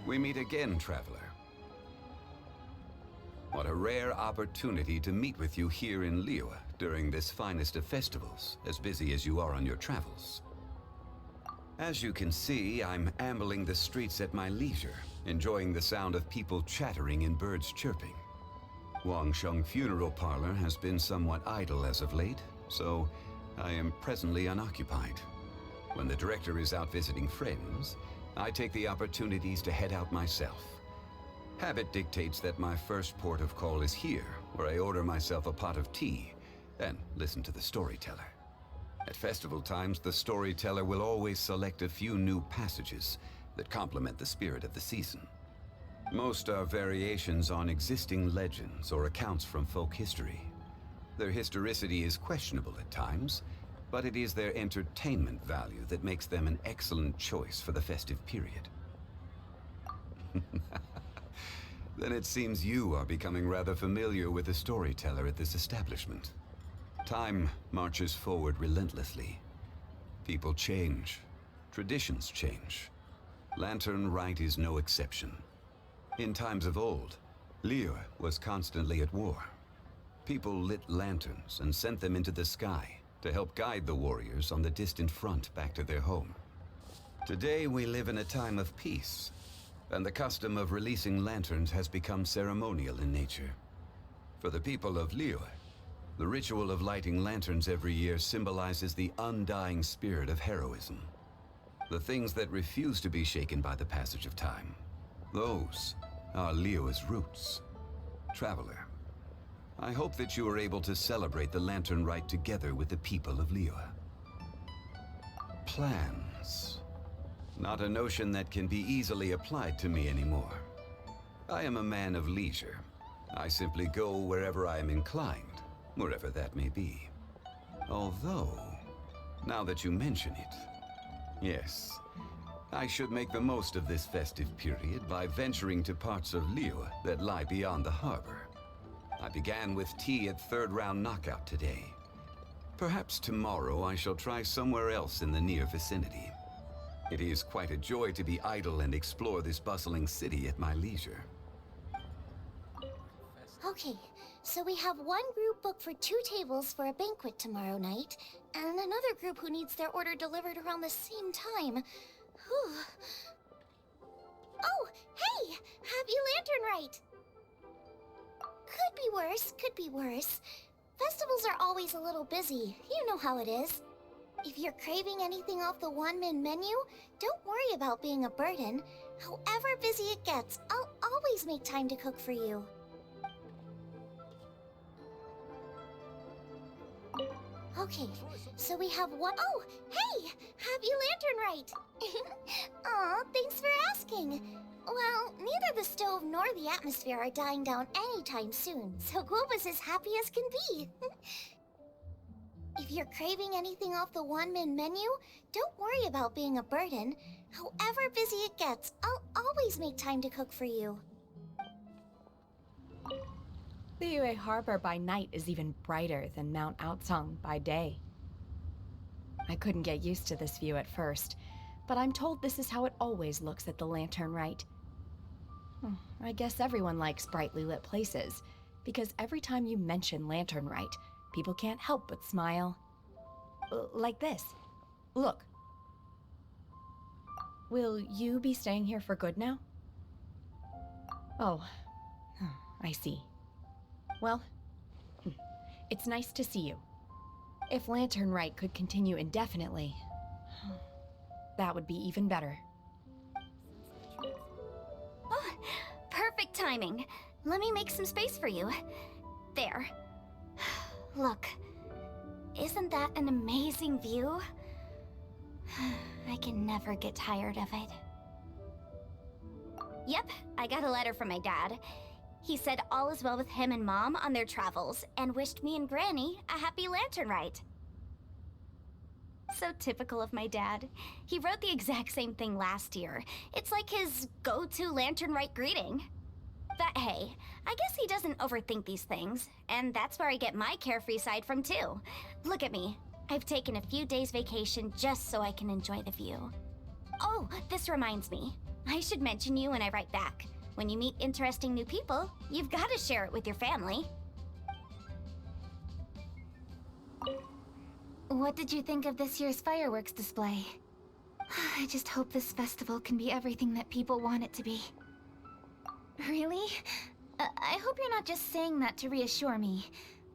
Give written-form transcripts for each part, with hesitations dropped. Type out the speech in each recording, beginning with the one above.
We meet again, traveler. What a rare opportunity to meet with you here in Liyue during this finest of festivals, as busy as you are on your travels. As you can see, I'm ambling the streets at my leisure, enjoying the sound of people chattering and birds chirping. Wangshen Funeral Parlor has been somewhat idle as of late, so I am presently unoccupied. When the director is out visiting friends, I take the opportunities to head out myself. Habit dictates that my first port of call is here, where I order myself a pot of tea and listen to the storyteller. At festival times, the storyteller will always select a few new passages that complement the spirit of the season. Most are variations on existing legends or accounts from folk history. Their historicity is questionable at times, but it is their entertainment value that makes them an excellent choice for the festive period. Then it seems you are becoming rather familiar with the storyteller at this establishment. Time marches forward relentlessly. People change. Traditions change. Lantern Rite is no exception. In times of old, Liyue was constantly at war. People lit lanterns and sent them into the sky to help guide the warriors on the distant front back to their home. Today we live in a time of peace, and the custom of releasing lanterns has become ceremonial in nature. For the people of Liyue, the ritual of lighting lanterns every year symbolizes the undying spirit of heroism. The things that refuse to be shaken by the passage of time, those are Liyue's roots. Traveler, I hope that you are able to celebrate the Lantern Rite together with the people of Liyue. Plans. Not a notion that can be easily applied to me anymore. I am a man of leisure. I simply go wherever I am inclined, wherever that may be. Although, now that you mention it, yes, I should make the most of this festive period by venturing to parts of Liyue that lie beyond the harbor. I began with tea at third round knockout today. Perhaps tomorrow I shall try somewhere else in the near vicinity. It is quite a joy to be idle and explore this bustling city at my leisure. Okay, so we have one group booked for 2 tables for a banquet tomorrow night, and another group who needs their order delivered around the same time. Whew. Oh, hey! Happy Lantern Rite! Could be worse, could be worse. Festivals are always a little busy, you know how it is. If you're craving anything off the Wanmin menu, don't worry about being a burden. However busy it gets, I'll always make time to cook for you. Okay, so we have one— Oh, hey! Happy Lantern Rite! Aw, thanks for asking. Well, neither the stove nor the atmosphere are dying down anytime soon, so Guoba's as happy as can be. If you're craving anything off the Wanmin menu, don't worry about being a burden. However busy it gets, I'll always make time to cook for you. Liyue Harbor by night is even brighter than Mount Aocang by day. I couldn't get used to this view at first, but I'm told this is how it always looks at the Lantern Rite. I guess everyone likes brightly lit places, because every time you mention Lantern Rite, people can't help but smile. Like this. Look. Will you be staying here for good now? Oh, I see. Well, it's nice to see you. If Lantern Rite could continue indefinitely, that would be even better. Oh, perfect timing. Let me make some space for you. There. Look, isn't that an amazing view? I can never get tired of it. Yep, I got a letter from my dad. He said all is well with him and Mom on their travels, and wished me and Granny a happy Lantern Rite. So typical of my dad. He wrote the exact same thing last year. It's like his go-to Lantern Rite greeting. But hey, I guess he doesn't overthink these things, and that's where I get my carefree side from too. Look at me. I've taken a few days vacation just so I can enjoy the view. Oh, this reminds me. I should mention you when I write back. When you meet interesting new people, you've got to share it with your family. What did you think of this year's fireworks display? I just hope this festival can be everything that people want it to be. Really? I hope you're not just saying that to reassure me.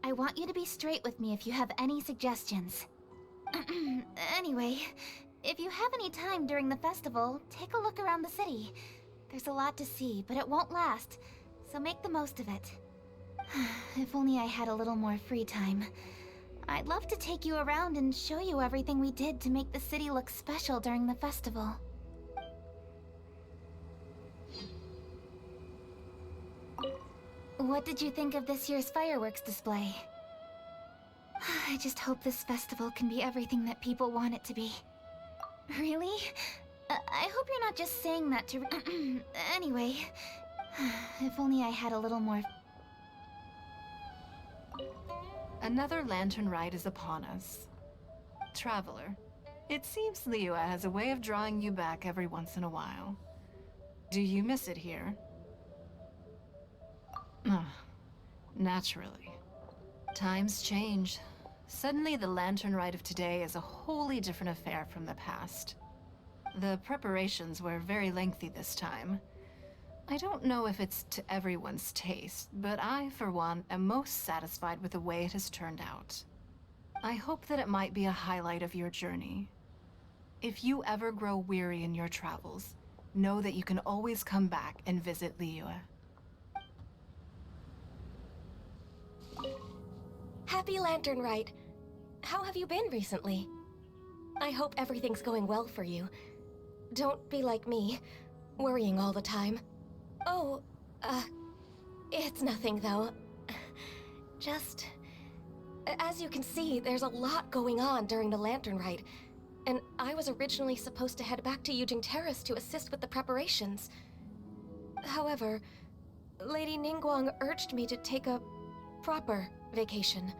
I want you to be straight with me if you have any suggestions. Anyway, if you have any time during the festival, take a look around the city. There's a lot to see, but it won't last, so make the most of it. If only I had a little more free time. I'd love to take you around and show you everything we did to make the city look special during the festival. What did you think of this year's fireworks display? I just hope this festival can be everything that people want it to be. Really? I hope you're not just saying that to Anyway, if only I had a little more... Another lantern rite is upon us. Traveler, it seems Liyue has a way of drawing you back every once in a while. Do you miss it here? Naturally. Times change. Suddenly the lantern rite of today is a wholly different affair from the past. The preparations were very lengthy this time. I don't know if it's to everyone's taste, but I, for one, am most satisfied with the way it has turned out. I hope that it might be a highlight of your journey. If you ever grow weary in your travels, know that you can always come back and visit Liyue. Happy Lantern Rite. How have you been recently? I hope everything's going well for you. Don't be like me, worrying all the time. Oh, it's nothing though. Just... As you can see, there's a lot going on during the Lantern Rite, and I was originally supposed to head back to Keqing Terrace to assist with the preparations. However, Lady Ningguang urged me to take a proper vacation.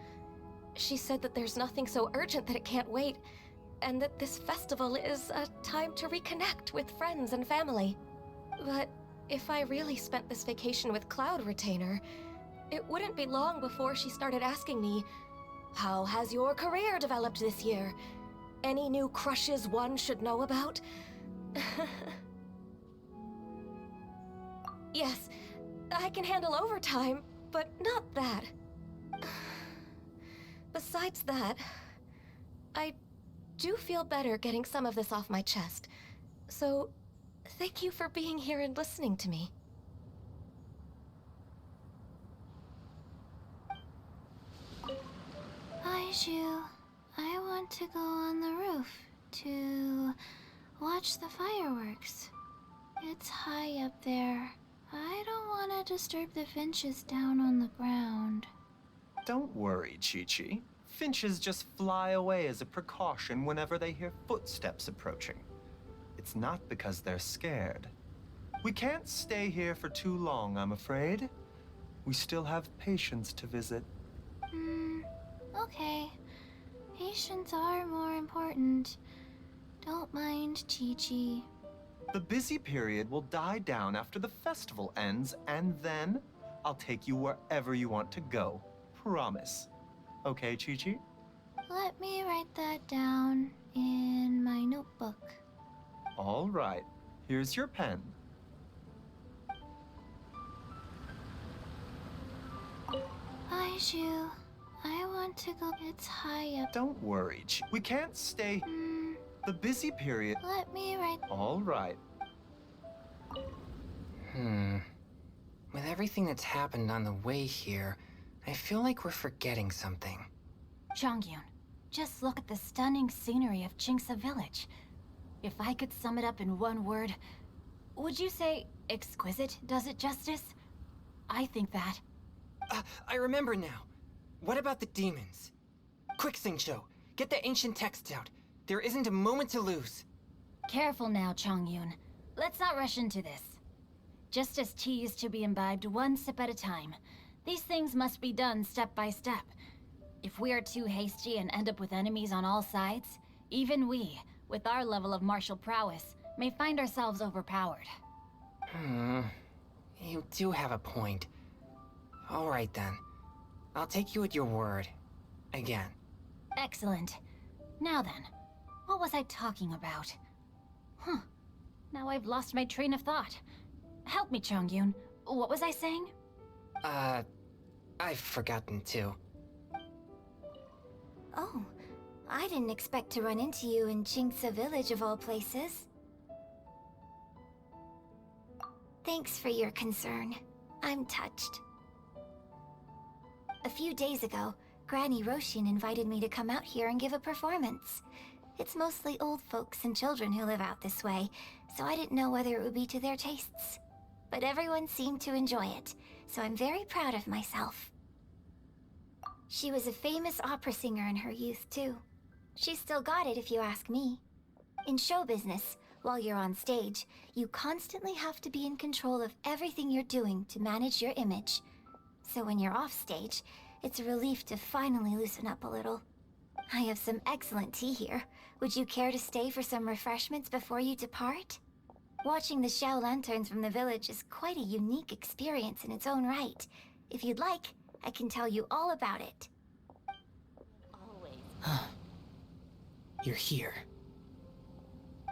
She said that there's nothing so urgent that it can't wait, and that this festival is a time to reconnect with friends and family. But if I really spent this vacation with Cloud Retainer, it wouldn't be long before she started asking me, "How has your career developed this year? Any new crushes one should know about?" Yes, I can handle overtime, but not that. Besides that, I do feel better getting some of this off my chest. So, thank you for being here and listening to me. Baizhu, I want to go on the roof to watch the fireworks. It's high up there. I don't want to disturb the finches down on the ground. Don't worry, Qiqi. Finches just fly away as a precaution whenever they hear footsteps approaching. It's not because they're scared. We can't stay here for too long, I'm afraid. We still have patients to visit. Okay. Patients are more important. Don't mind, Qiqi. The busy period will die down after the festival ends, and then I'll take you wherever you want to go. Promise. Okay, Qiqi? Let me write that down in my notebook. All right. Here's your pen. Baizhu, I want to go. It's high up. Don't worry, we can't stay. The busy period. Let me write. All right. With everything that's happened on the way here, I feel like we're forgetting something. Chongyun, just look at the stunning scenery of Qingce village. If I could sum it up in one word, would you say exquisite does it justice? I think that. I remember now. What about the demons? Quick, Xingqiu, get the ancient texts out. There isn't a moment to lose. Careful now, Chongyun. Let's not rush into this. Justice tea is to be imbibed one sip at a time. These things must be done step by step. If we are too hasty and end up with enemies on all sides, even we, with our level of martial prowess, may find ourselves overpowered. You do have a point. All right then. I'll take you at your word. Again. Excellent. Now then, what was I talking about? Now I've lost my train of thought. Help me, Chongyun. What was I saying? I've forgotten too. Oh, I didn't expect to run into you in Qingce village of all places. Thanks for your concern. I'm touched. A few days ago, Granny Roshin invited me to come out here and give a performance. It's mostly old folks and children who live out this way, so I didn't know whether it would be to their tastes. But everyone seemed to enjoy it, so I'm very proud of myself. She was a famous opera singer in her youth, too. She's still got it if you ask me. In show business, while you're on stage, you constantly have to be in control of everything you're doing to manage your image. So when you're off stage, it's a relief to finally loosen up a little. I have some excellent tea here. Would you care to stay for some refreshments before you depart? Watching the Xiao lanterns from the village is quite a unique experience in its own right. If you'd like, I can tell you all about it. You're here.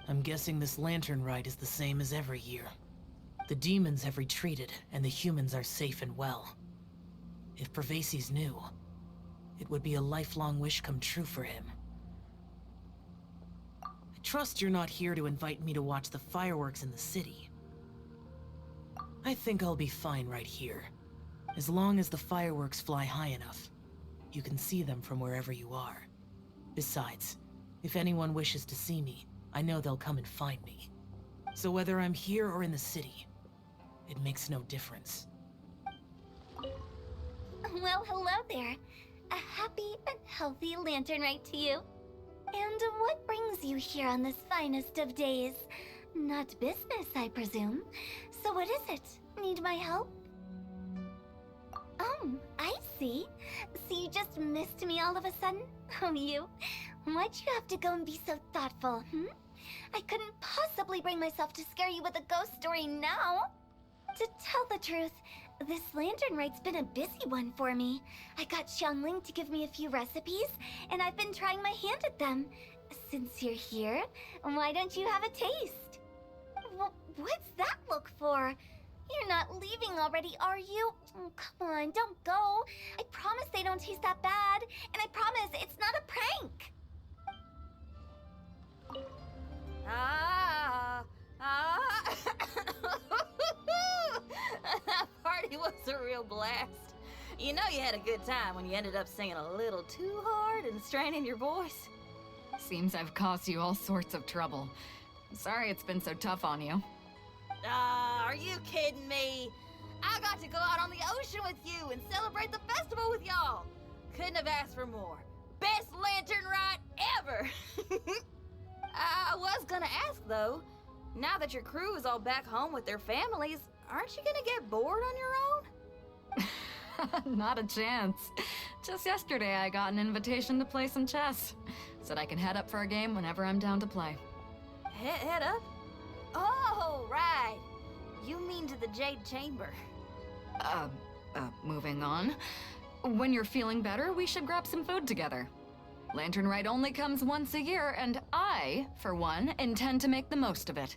I'm guessing this lantern rite is the same as every year. The demons have retreated, and the humans are safe and well. If Pervases knew, it would be a lifelong wish come true for him. I trust you're not here to invite me to watch the fireworks in the city. I think I'll be fine right here. As long as the fireworks fly high enough, you can see them from wherever you are. Besides, if anyone wishes to see me, I know they'll come and find me. So whether I'm here or in the city, it makes no difference. Well, hello there. A happy and healthy lantern rite to you. And what brings you here on this finest of days? Not business, I presume. So what is it? Need my help? Oh, I see. So you just missed me all of a sudden? Oh, you? Why'd you have to go and be so thoughtful, I couldn't possibly bring myself to scare you with a ghost story now. To tell the truth, this lantern rite's been a busy one for me. I got Xiangling to give me a few recipes, and I've been trying my hand at them. Since you're here, why don't you have a taste? What's that look for? You're not leaving already, are you? Oh, come on, don't go. I promise they don't taste that bad, and I promise it's not a prank. That party was a real blast. You know you had a good time when you ended up singing a little too hard and straining your voice. Seems I've caused you all sorts of trouble. Sorry it's been so tough on you. Are you kidding me? I got to go out on the ocean with you and celebrate the festival with y'all. Couldn't have asked for more. Best lantern ride ever. I was gonna ask though, now that your crew is all back home with their families, aren't you gonna get bored on your own? Not a chance. Just yesterday I got an invitation to play some chess. Said I can head up for a game whenever I'm down to play. Head up? Oh, right. You mean to the Jade Chamber. Moving on. When you're feeling better, we should grab some food together. Lantern Rite only comes once a year, and I, for one, intend to make the most of it.